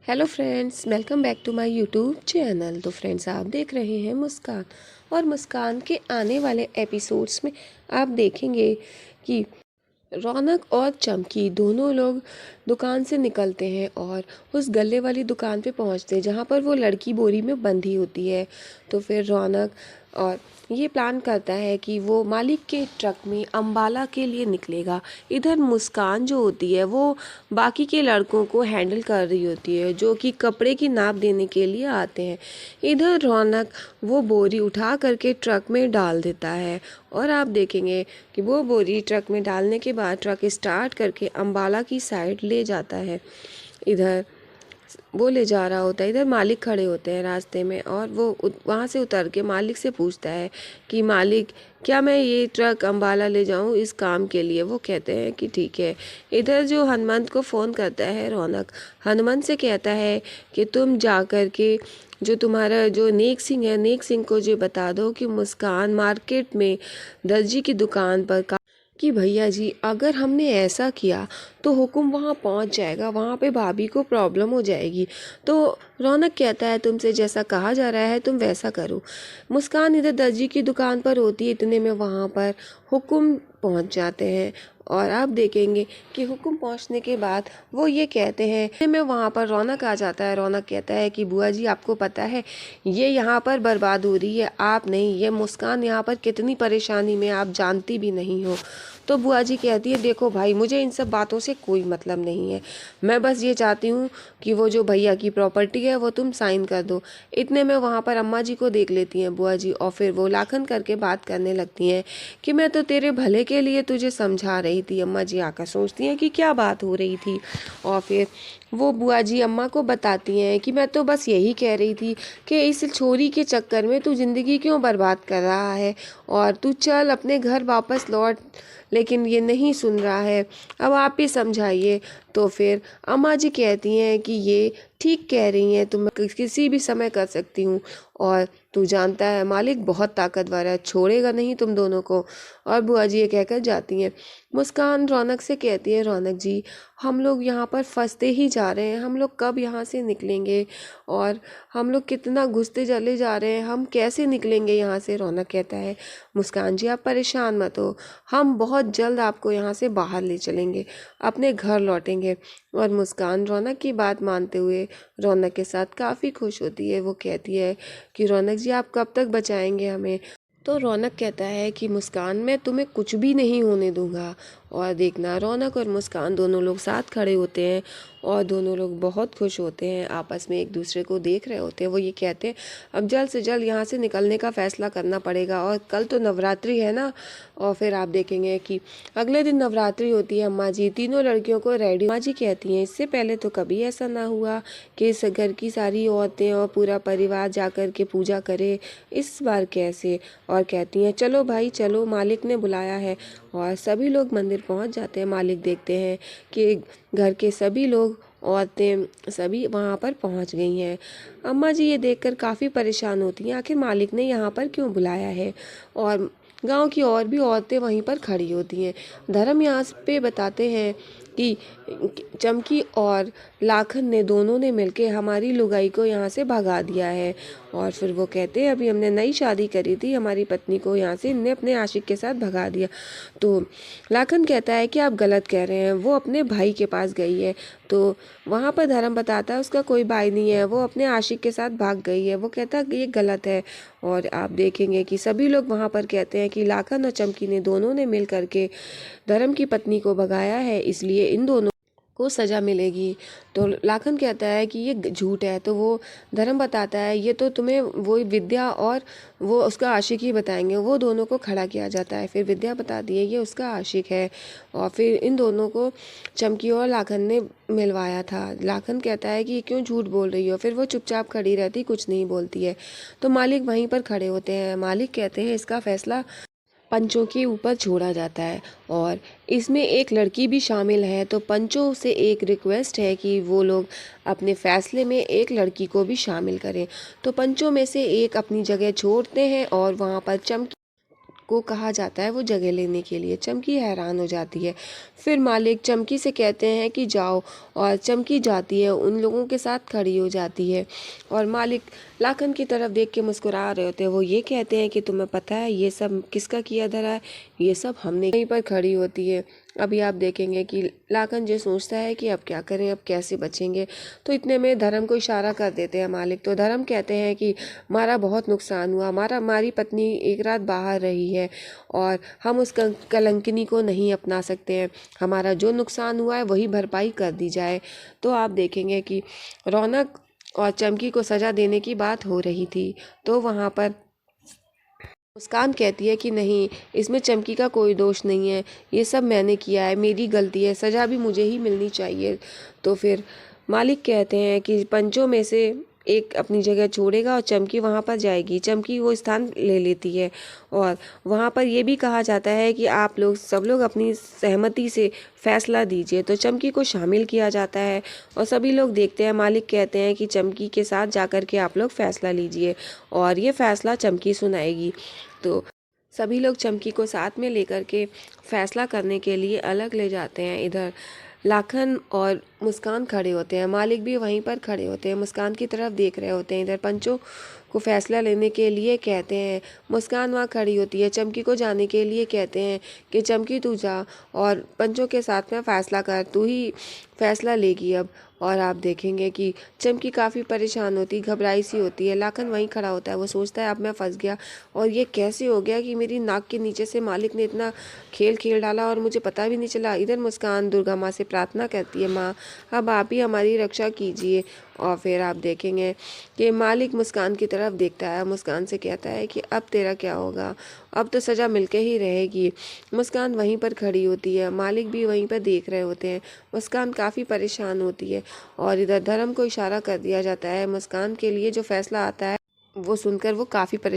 Hello friends, welcome back to my YouTube channel. तो friends, आप देख रहे हैं मुस्कान। और मुस्कान के आने वाले एपिसोड्स में आप देखेंगे कि रौनक और चमकी दोनों लोग दुकान से निकलते हैं और उस गल्ले वाली दुकान पे पहुंचते हैं जहां पर वो लड़की बोरी में बंधी होती है। तो फिर रौनक और ये प्लान करता है कि वो मालिक के ट्रक में अंबाला के लिए निकलेगा। इधर मुस्कान जो होती है वो बाकी के लड़कों को हैंडल कर रही होती है जो कि कपड़े की नाप देने के लिए आते हैं। इधर रौनक वो बोरी उठा करके ट्रक में डाल देता है और आप देखेंगे कि वो बोरी ट्रक में डालने के बाद ट्रक स्टार्ट करके अंबाला की साइड ले जाता है। इधर वो ले जा रहा होता है, इधर मालिक खड़े होते हैं रास्ते में और वो वहाँ से उतर के मालिक से पूछता है कि मालिक, क्या मैं ये ट्रक अंबाला ले जाऊँ इस काम के लिए। वो कहते हैं कि ठीक है। इधर जो हनुमंत को फ़ोन करता है रौनक, हनुमंत से कहता है कि तुम जा कर के जो तुम्हारा जो नेक सिंह है, नेक सिंह को जो बता दो कि मुस्कान मार्केट में दर्जी की दुकान पर कि भैया जी, अगर हमने ऐसा किया तो हुक्म वहाँ पहुँच जाएगा, वहाँ पे भाभी को प्रॉब्लम हो जाएगी। तो रौनक कहता है तुमसे जैसा कहा जा रहा है तुम वैसा करो। मुस्कान इधर दर्जी की दुकान पर होती है, इतने में वहाँ पर हुक्म पहुँच जाते हैं और आप देखेंगे कि हुक्म पहुँचने के बाद वो ये कहते हैं। इतने में वहाँ पर रौनक आ जाता है। रौनक कहता है कि बुआ जी, आपको पता है ये यहाँ पर बर्बाद हो रही है, आप नहीं, ये मुस्कान यहाँ पर कितनी परेशानी में आप जानती भी नहीं हो। तो बुआ जी कहती है, देखो भाई, मुझे इन सब बातों से कोई मतलब नहीं है, मैं बस ये चाहती हूँ कि वो जो भैया की प्रॉपर्टी है वो तुम साइन कर दो। इतने में वहाँ पर अम्मा जी को देख लेती हैं बुआ जी और फिर वो लाखन करके बात करने लगती हैं कि मैं तो तेरे भले के लिए तुझे समझा रही थी। अम्मा जी आकर सोचती हैं कि क्या बात हो रही थी और फिर वो बुआ जी अम्मा को बताती हैं कि मैं तो बस यही कह रही थी कि इस छोरी के चक्कर में तू ज़िंदगी क्यों बर्बाद कर रहा है और तू चल अपने घर वापस लौट। लेकिन ये नहीं सुन रहा है, अब आप ही समझाइए। तो फिर अम्मा जी कहती हैं कि ये ठीक कह रही हैं, तुम किसी भी समय कर सकती हूँ और तू जानता है मालिक बहुत ताकतवर है, छोड़ेगा नहीं तुम दोनों को। और बुआ जी ये कहकर जाती हैं। मुस्कान रौनक से कहती है, रौनक जी, हम लोग यहाँ पर फंसते ही जा रहे हैं, हम लोग कब यहाँ से निकलेंगे और हम लोग कितना घुसते चले जा रहे हैं, हम कैसे निकलेंगे यहाँ से। रौनक कहता है, मुस्कान जी आप परेशान मत हो, हम बहुत जल्द आपको यहाँ से बाहर ले चलेंगे, अपने घर लौटेंगे। और मुस्कान रौनक की बात मानते हुए रौनक के साथ काफ़ी खुश होती है। वो कहती है कि रौनक जी, आप कब तक बचाएंगे हमें। तो रौनक कहता है कि मुस्कान, मैं तुम्हें कुछ भी नहीं होने दूंगा। और देखना, रौनक और मुस्कान दोनों लोग साथ खड़े होते हैं और दोनों लोग बहुत खुश होते हैं, आपस में एक दूसरे को देख रहे होते हैं। वो ये कहते हैं, अब जल्द से जल्द यहाँ से निकलने का फ़ैसला करना पड़ेगा और कल तो नवरात्रि है ना। और फिर आप देखेंगे कि अगले दिन नवरात्रि होती है। अम्मा जी तीनों लड़कियों को रेडी, अम्मा जी कहती हैं, इससे पहले तो कभी ऐसा ना हुआ कि इस घर की सारी औरतें और पूरा परिवार जा कर के पूजा करे, इस बार कैसे। और कहती हैं, चलो भाई चलो, मालिक ने बुलाया है। और सभी लोग मंदिर पहुंच जाते हैं। मालिक देखते हैं कि घर के सभी लोग, औरतें सभी वहाँ पर पहुँच गई हैं। अम्मा जी ये देखकर काफ़ी परेशान होती हैं, आखिर मालिक ने यहाँ पर क्यों बुलाया है। और गांव की और भी औरतें वहीं पर खड़ी होती हैं। धर्म यहाँ पे बताते हैं कि चमकी और लाखन ने दोनों ने मिलके हमारी लुगाई को यहाँ से भगा दिया है। और फिर वो कहते हैं, अभी हमने नई शादी करी थी, हमारी पत्नी को यहाँ से इनने अपने आशिक के साथ भगा दिया। तो लाखन कहता है कि आप गलत कह रहे हैं, वो अपने भाई के पास गई है। तो वहाँ पर धर्म बताता है उसका कोई भाई नहीं है, वो अपने आशिक के साथ भाग गई है। वो कहता है कि ये गलत है। और आप देखेंगे कि सभी लोग वहाँ पर कहते हैं कि लाखन और चमकी ने दोनों ने मिल करके धर्म की पत्नी को भगाया है, इसलिए इन दोनों को सज़ा मिलेगी। तो लाखन कहता है कि ये झूठ है। तो वो धर्म बताता है, ये तो तुम्हें वो विद्या और वो उसका आशिक ही बताएंगे। वो दोनों को खड़ा किया जाता है। फिर विद्या बताती है ये उसका आशिक है और फिर इन दोनों को चमकी और लाखन ने मिलवाया था। लाखन कहता है कि ये क्यों झूठ बोल रही हो। फिर वो चुपचाप खड़ी रहती, कुछ नहीं बोलती है। तो मालिक वहीं पर खड़े होते हैं। मालिक कहते हैं इसका फैसला पंचों के ऊपर छोड़ा जाता है और इसमें एक लड़की भी शामिल है। तो पंचों से एक रिक्वेस्ट है कि वो लोग अपने फैसले में एक लड़की को भी शामिल करें। तो पंचों में से एक अपनी जगह छोड़ते हैं और वहाँ पर चमकी को कहा जाता है वो जगह लेने के लिए। चमकी हैरान हो जाती है। फिर मालिक चमकी से कहते हैं कि जाओ, और चमकी जाती है, उन लोगों के साथ खड़ी हो जाती है। और मालिक लाखन की तरफ देख के मुस्कुरा रहे होते हैं। वो ये कहते हैं कि तुम्हें पता है ये सब किसका किया धरा है? ये सब हमने। यहीं पर खड़ी होती है। अभी आप देखेंगे कि लाखन जो सोचता है कि अब क्या करें, अब कैसे बचेंगे। तो इतने में धर्म को इशारा कर देते हैं मालिक। तो धर्म कहते हैं कि हमारा बहुत नुकसान हुआ, हमारी पत्नी एक रात बाहर रही है और हम उस कलंकिनी को नहीं अपना सकते हैं। हमारा जो नुकसान हुआ है वही भरपाई कर दी जाए। तो आप देखेंगे कि रौनक और चमकी को सज़ा देने की बात हो रही थी। तो वहाँ पर मुस्कान कहती है कि नहीं, इसमें चमकी का कोई दोष नहीं है, ये सब मैंने किया है, मेरी गलती है, सज़ा भी मुझे ही मिलनी चाहिए। तो फिर मालिक कहते हैं कि पंचों में से एक अपनी जगह छोड़ेगा और चमकी वहाँ पर जाएगी। चमकी वो स्थान ले लेती है और वहाँ पर ये भी कहा जाता है कि आप लोग सब लोग अपनी सहमति से फैसला दीजिए। तो चमकी को शामिल किया जाता है और सभी लोग देखते हैं। मालिक कहते हैं कि चमकी के साथ जाकर के आप लोग फैसला लीजिए और ये फैसला चमकी सुनाएगी। तो सभी लोग चमकी को साथ में लेकर के फैसला करने के लिए अलग ले जाते हैं। इधर लाखन और मुस्कान खड़े होते हैं। मालिक भी वहीं पर खड़े होते हैं, मुस्कान की तरफ देख रहे होते हैं। इधर पंचों को फैसला लेने के लिए कहते हैं। मुस्कान वहाँ खड़ी होती है। चमकी को जाने के लिए कहते हैं कि चमकी तू जा और पंचों के साथ में फैसला कर, तू ही फैसला लेगी अब। और आप देखेंगे कि चमकी काफ़ी परेशान होती, घबराई सी होती है। लाखन वहीं खड़ा होता है। वो सोचता है अब मैं फंस गया और ये कैसे हो गया कि मेरी नाक के नीचे से मालिक ने इतना खेल खेल डाला और मुझे पता भी नहीं चला। इधर मुस्कान दुर्गा माँ से प्रार्थना करती है, माँ अब आप ही हमारी रक्षा कीजिए। और फिर आप देखेंगे कि मालिक मुस्कान की तरफ देखता है, मुस्कान से कहता है कि अब तेरा क्या होगा, अब तो सज़ा मिलके ही रहेगी। मुस्कान वहीं पर खड़ी होती है, मालिक भी वहीं पर देख रहे होते हैं। मुस्कान काफ़ी परेशान होती है और इधर धर्म को इशारा कर दिया जाता है। मुस्कान के लिए जो फैसला आता है वो सुनकर वो काफ़ी